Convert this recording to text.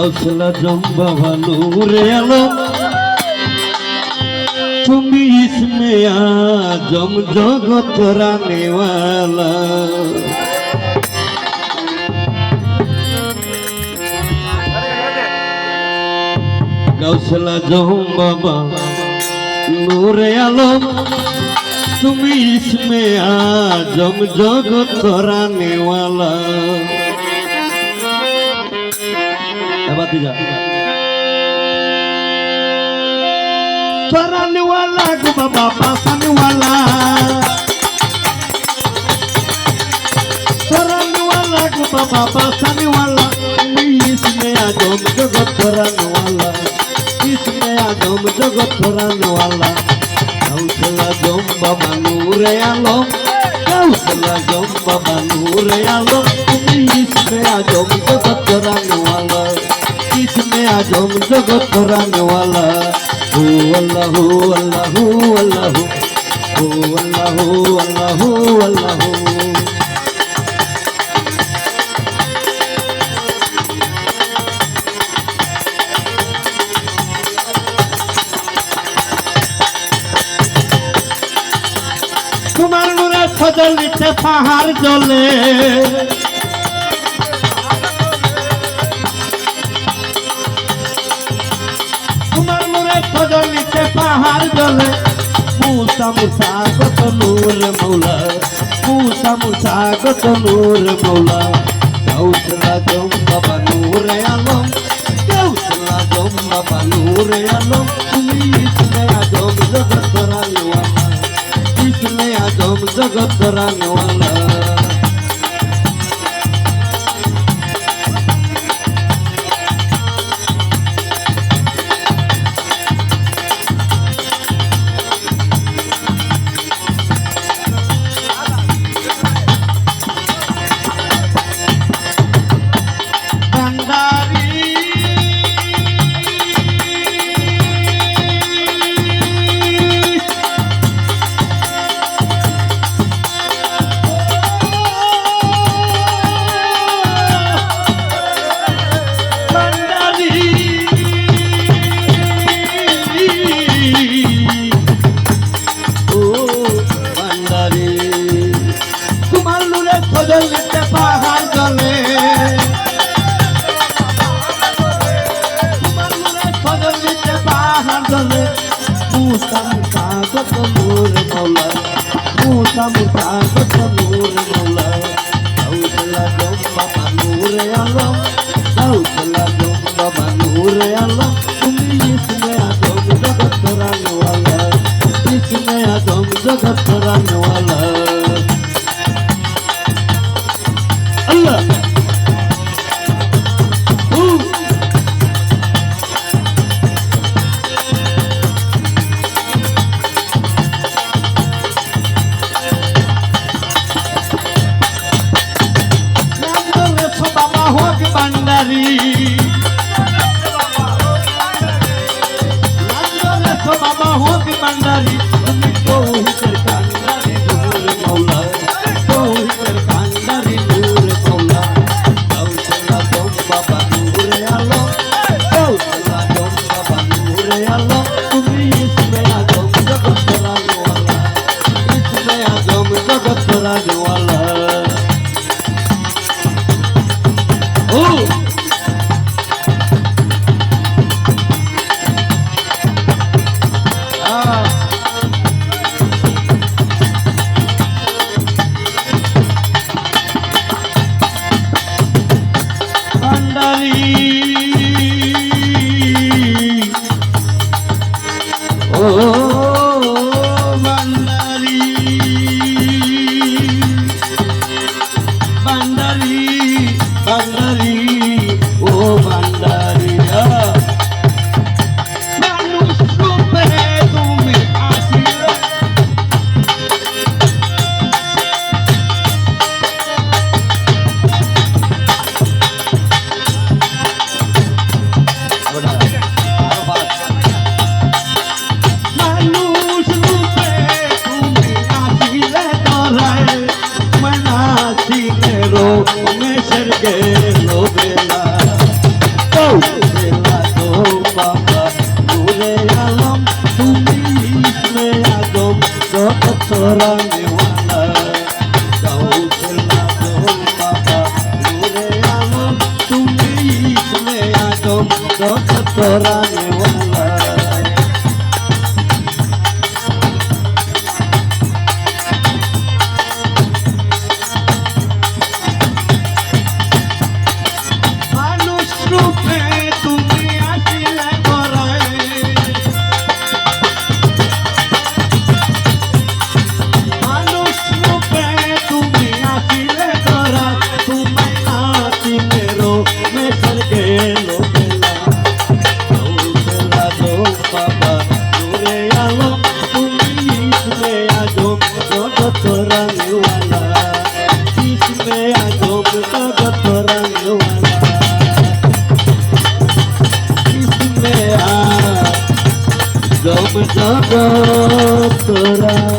গাউসলা জম্বা ভানুরে আলম তুমি ইসমে আজম জগত রানেওয়ালা গাউসলা জম্বা নূরে আলম তুমি ইসমে আজম জগত রানেওয়ালা तराने वाला गो बाबा पासाने वाला तराने वाला गो बाबा पासाने वाला इसमें आजम जगत तराने वाला इसमें आजम जगत तराने वाला गाउसला जम बाबा नूरे आलम गाउसला जम बाबा नूरे आलम इसमें आजम जगत तराने वाला इसमें आजम जगत तराने वाला अल्लाह अल्लाह अल्लाह अल्लाह अल्लाह अल्लाह तुम्हार नूरे फजल नीचे पहाड़ जले फजलिते पहाड़ जले मूसा मूसा गत नूर मौला मूसा मूसा गत नूर मौला गाउसला जम बाबा नूर आलम गाउसला जम बाबा नूर आलम তুমি इसमें आजम जगत कराने वाला इसमें आजम जगत कराने वाला फजलिते पहाड़ जले फजलिते पहाड़ जले मूसा मूसा गत नूर मौला मूसा मूसा गत नूर मौला गाउसला जम बाबा नूर आलम गाउसला जम बाबा नूर आलम তুমি इसमें आजम जगत कराने वाला इसमें आजम जगत कराने वाला Allah Nandore Baba Hog Bandari Nandore Baba Hog Bandari tumi to hiter kandari dur maula to hiter kandari dur maula gausala jom baba nur alo gausala jom baba nur alo tumi isme ajam jagat karane wala isme ajam jagat karane wala oh বাবা নূরে আলম তুমি ইসমে আজম জগৎ রানেওয়ালা গাউসুল আজম বাবা নূরে আলম তুমি ইসমে আজম জগৎ রানেওয়ালা जब जगत